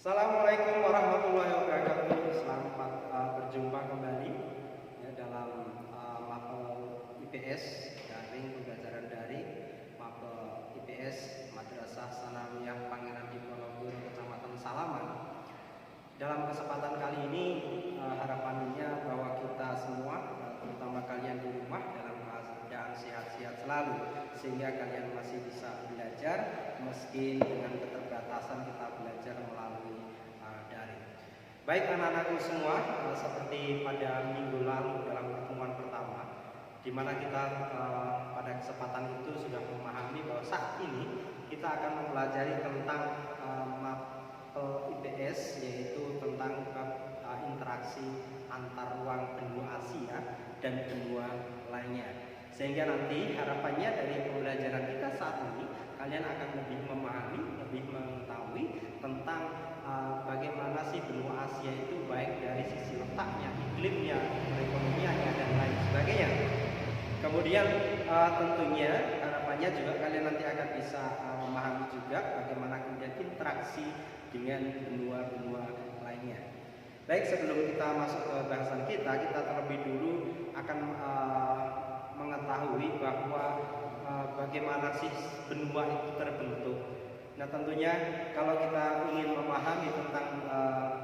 Assalamualaikum warahmatullahi wabarakatuh. Selamat berjumpa kembali ya, dalam mapel IPS daring, pembelajaran daring mapel IPS Madrasah Sanawiyah Pangeran Diponegoro Kecamatan Salaman. Dalam kesempatan kali ini harapannya bahwa kita semua, terutama kalian di rumah, dalam keadaan sehat-sehat selalu, sehingga kalian masih bisa belajar meski dengan keterbatasan kita belajar melalui daring. Baik anak-anakku semua, seperti pada minggu lalu dalam pertemuan pertama, di mana kita pada kesempatan itu sudah memahami bahwa saat ini kita akan mempelajari tentang mapel IPS, yaitu tentang interaksi antar ruang benua Asia dan benua lainnya. Sehingga nanti harapannya dari pembelajaran kita saat ini kalian akan lebih memahami, lebih mengetahui tentang bagaimana sih benua Asia itu, baik dari sisi letaknya, iklimnya, perekonomiannya, dan lain sebagainya. Kemudian tentunya harapannya juga kalian nanti akan bisa memahami juga bagaimana kemudian interaksi dengan benua-benua lainnya. Baik, sebelum kita masuk ke bahasan kita terlebih dulu akan mengetahui bahwa bagaimana sih benua itu terbentuk. Nah, tentunya kalau kita ingin memahami tentang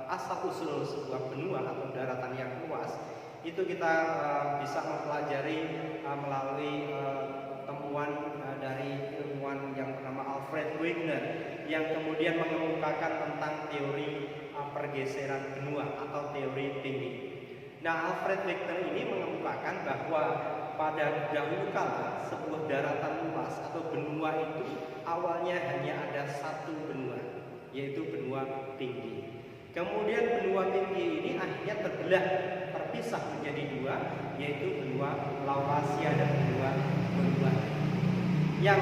asal-usul sebuah benua atau daratan yang luas, itu kita bisa mempelajari melalui temuan dari ilmuwan yang bernama Alfred Wegener, yang kemudian mengemukakan tentang teori pergeseran benua atau teori tinggi. Nah, Alfred Wegener ini mengemukakan bahwa pada dahulu kala sebuah daratan luas atau benua itu awalnya hanya ada satu benua, yaitu benua tinggi. Kemudian benua tinggi ini akhirnya terpisah menjadi dua, yaitu benua Laurasia dan benua Gondwana. Yang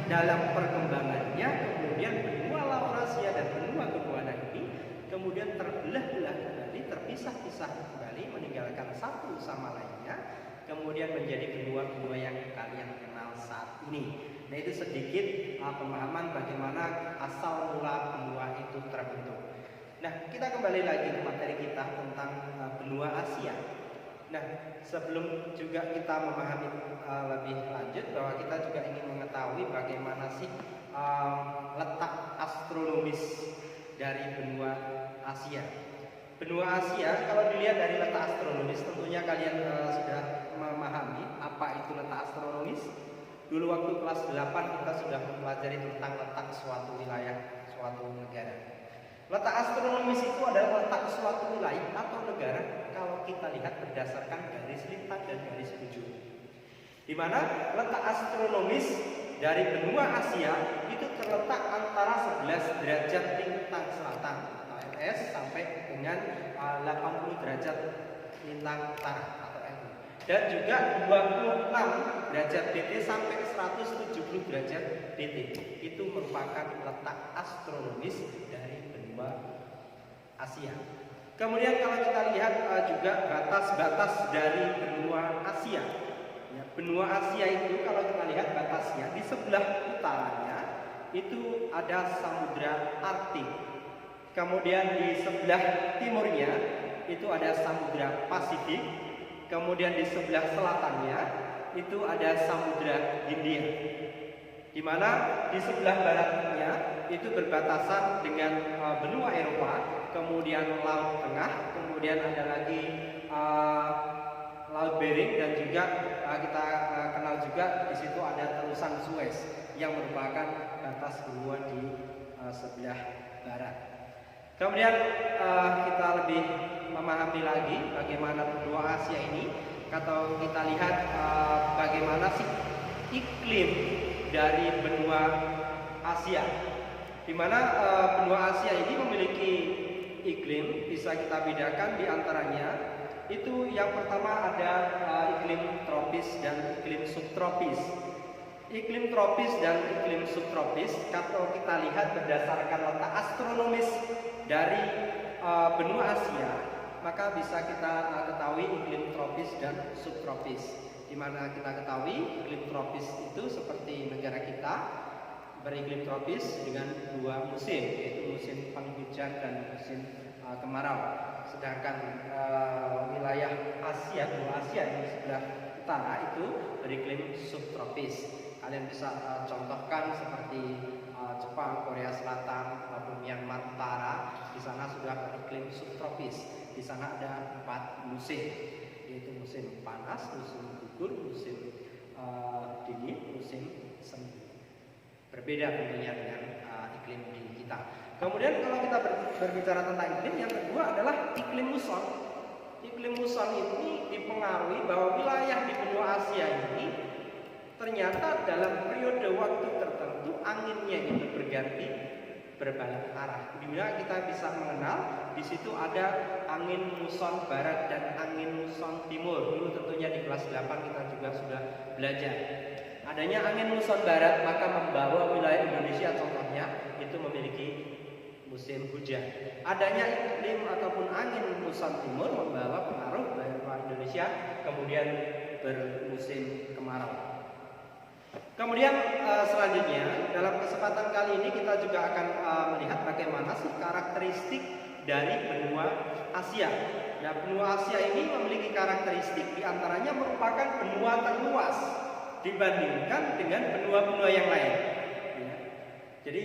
dalam perkembangannya kemudian benua Laurasia dan benua Gondwana ini kemudian terbelah-belah kembali, terpisah-pisah kembali, meninggalkan satu sama lainnya, kemudian menjadi benua-benua yang kalian kenal saat ini. Nah, itu sedikit pemahaman bagaimana asal mula benua itu terbentuk. Nah, kita kembali lagi ke materi kita tentang benua Asia. Nah, sebelum juga kita memahami lebih lanjut, bahwa kita juga ingin mengetahui bagaimana sih letak astronomis dari benua Asia. Benua Asia, kalau dilihat dari letak astronomis, tentunya kalian sudah memahami apa itu letak astronomis. Dulu waktu kelas 8 kita sudah mempelajari tentang letak suatu wilayah, suatu negara. Letak astronomis itu adalah letak suatu wilayah atau negara kalau kita lihat berdasarkan garis lintang dan garis bujur. Di mana letak astronomis dari benua Asia itu terletak antara 11 derajat lintang selatan atau LS sampai dengan 80 derajat lintang utara atau LU, dan juga 26 derajat DT sampai 170 derajat DT. Itu merupakan letak astronomis dari benua Asia. Kemudian kalau kita lihat juga batas-batas dari benua Asia. Ya, benua Asia itu kalau kita lihat batasnya, di sebelah utaranya itu ada Samudra Arktik. Kemudian di sebelah timurnya itu ada Samudra Pasifik. Kemudian di sebelah selatannya itu ada Samudra Hindia. Di mana di sebelah baratnya itu berbatasan dengan benua Eropa, kemudian Laut Tengah, kemudian ada lagi Laut Bering, dan juga kita kenal juga di situ ada terusan Suez yang merupakan batas benua di sebelah barat. Kemudian kita lebih memahami lagi bagaimana benua Asia ini. Kalau kita lihat bagaimana sih iklim dari benua Asia, di mana benua Asia ini memiliki iklim bisa kita bedakan di antaranya. Itu yang pertama ada iklim tropis dan iklim subtropis. Iklim tropis dan iklim subtropis kalau kita lihat berdasarkan letak astronomis dari benua Asia, maka bisa kita ketahui iklim tropis dan subtropis. Di mana kita ketahui iklim tropis itu seperti negara kita, beriklim tropis dengan 2 musim, yaitu musim penghujan dan musim kemarau. Sedangkan wilayah Asia, benua Asia yang di sebelah utara itu beriklim subtropis. Kalian bisa contohkan seperti Jepang, Korea Selatan, maupun Myanmar Utara. Di sana sudah beriklim subtropis. Di sana ada 4 musim, yaitu musim panas, musim gugur, musim dingin, musim semi. Berbeda tentunya dengan iklim di kita. Kemudian kalau kita berbicara tentang iklim, yang kedua adalah iklim muson. Iklim muson ini dipengaruhi bahwa wilayah di benua Asia ini ternyata dalam periode waktu tertentu anginnya itu berganti berbalik arah. Dimana kita bisa mengenal di situ ada angin muson barat dan angin muson timur. Dulu tentunya di kelas 8 kita juga sudah belajar. Adanya angin muson barat maka membawa wilayah Indonesia contohnya itu memiliki musim hujan. Adanya iklim ataupun angin muson timur membawa pengaruh wilayah Indonesia kemudian bermusim kemarau. Kemudian selanjutnya dalam kesempatan kali ini kita juga akan melihat bagaimana sih karakteristik dari benua Asia. Nah, benua Asia ini memiliki karakteristik diantaranya merupakan benua terluas dibandingkan dengan benua-benua yang lain. Ya. Jadi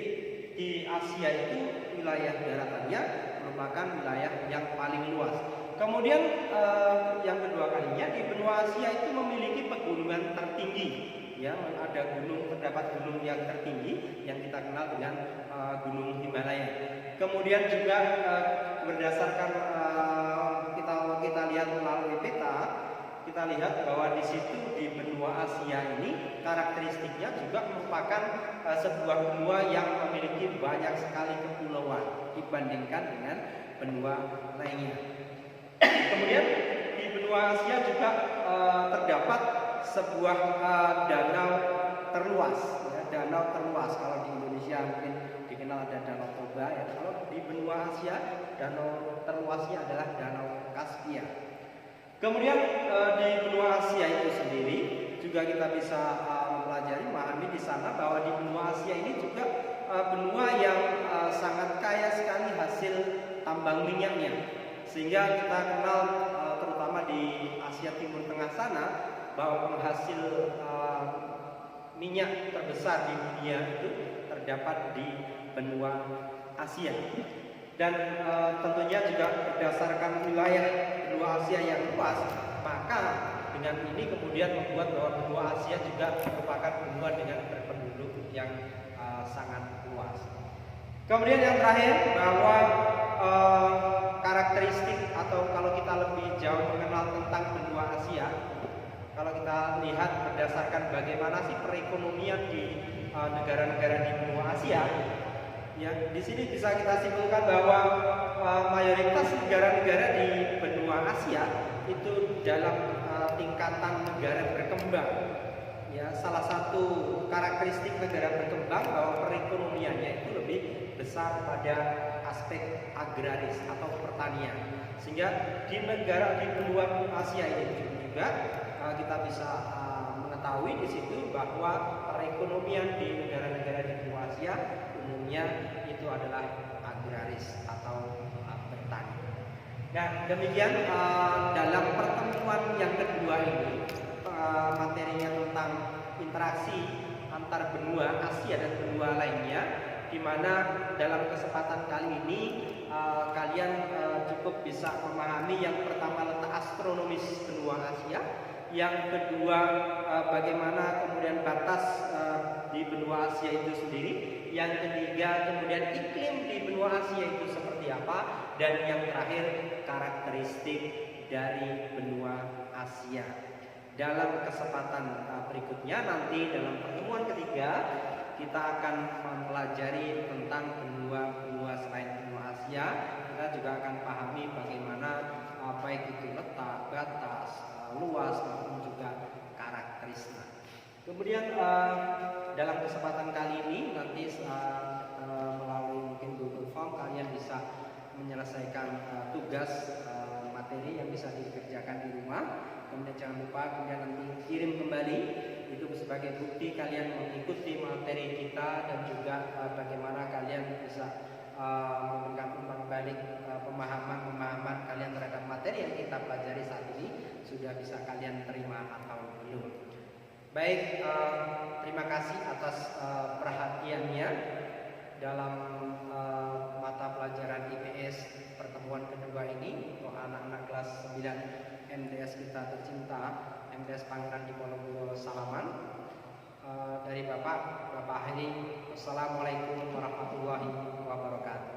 di Asia itu wilayah daratannya merupakan wilayah yang paling luas. Kemudian yang kedua kalinya di benua Asia itu memiliki pegunungan tertinggi. Ya, terdapat gunung yang tertinggi yang kita kenal dengan Gunung Himalaya. Kemudian juga berdasarkan kita lihat melalui peta, kita lihat bahwa di situ di benua Asia ini karakteristiknya juga merupakan sebuah benua yang memiliki banyak sekali kepulauan dibandingkan dengan benua lainnya. Kemudian di benua Asia juga terdapat sebuah danau terluas, ya, danau terluas. Kalau di Indonesia mungkin dikenal ada Danau Toba, ya. Kalau di benua Asia danau terluasnya adalah Danau Kaspia. Kemudian di benua Asia itu sendiri juga kita bisa mempelajari, memahami di sana bahwa di benua Asia ini juga benua yang sangat kaya sekali hasil tambang minyaknya, sehingga kita kenal terutama di Asia Timur Tengah sana bahwa penghasil minyak terbesar di dunia itu terdapat di benua Asia. Dan tentunya juga berdasarkan wilayah benua Asia yang luas, maka dengan ini kemudian membuat bahwa benua Asia juga merupakan benua dengan berpenduduk yang sangat luas. Kemudian yang terakhir bahwa karakteristik atau kalau kita lebih jauh mengenal tentang benua Asia, kalau kita lihat berdasarkan bagaimana sih perekonomian di negara-negara di benua Asia, ya di sini bisa kita simpulkan bahwa mayoritas negara-negara di benua Asia itu dalam tingkatan negara berkembang. Ya, salah satu karakteristik negara berkembang bahwa perekonomiannya itu lebih besar pada aspek agraris atau pertanian. Sehingga di negara di benua Asia ini juga kita bisa mengetahui di situ bahwa perekonomian di negara-negara di benua Asia umumnya itu adalah agraris atau bertani. Nah, demikian dalam pertemuan yang kedua ini materinya tentang interaksi antar benua Asia dan benua lainnya, di mana dalam kesempatan kali ini kalian cukup bisa memahami yang pertama letak astronomis benua Asia, yang kedua bagaimana kemudian batas di benua Asia itu sendiri, yang ketiga kemudian iklim di benua Asia itu seperti apa, dan yang terakhir karakteristik dari benua Asia. Dalam kesempatan berikutnya nanti dalam pertemuan ketiga kita akan mempelajari tentang benua-benua selain benua Asia. Kita juga akan pahami bagaimana baik itu letak, batas, luas maupun juga karakteristik. Kemudian dalam kesempatan kali ini nanti melalui mungkin Google Form kalian bisa menyelesaikan tugas materi yang bisa dikerjakan di rumah. Kemudian jangan lupa kemudian nanti kirim kembali, itu sebagai bukti kalian mengikuti materi kita dan juga bagaimana kalian bisa memberikan umpan balik pemahaman kalian terhadap materi yang kita pelajari saat ini sudah bisa kalian terima atau belum. Baik, terima kasih atas perhatiannya dalam mata pelajaran IPS pertemuan kedua ini untuk anak-anak kelas 9 MTS kita tercinta, MTS Pangeran Diponegoro Salaman. Dari Bapak Heri, Assalamualaikum warahmatullahi wabarakatuh.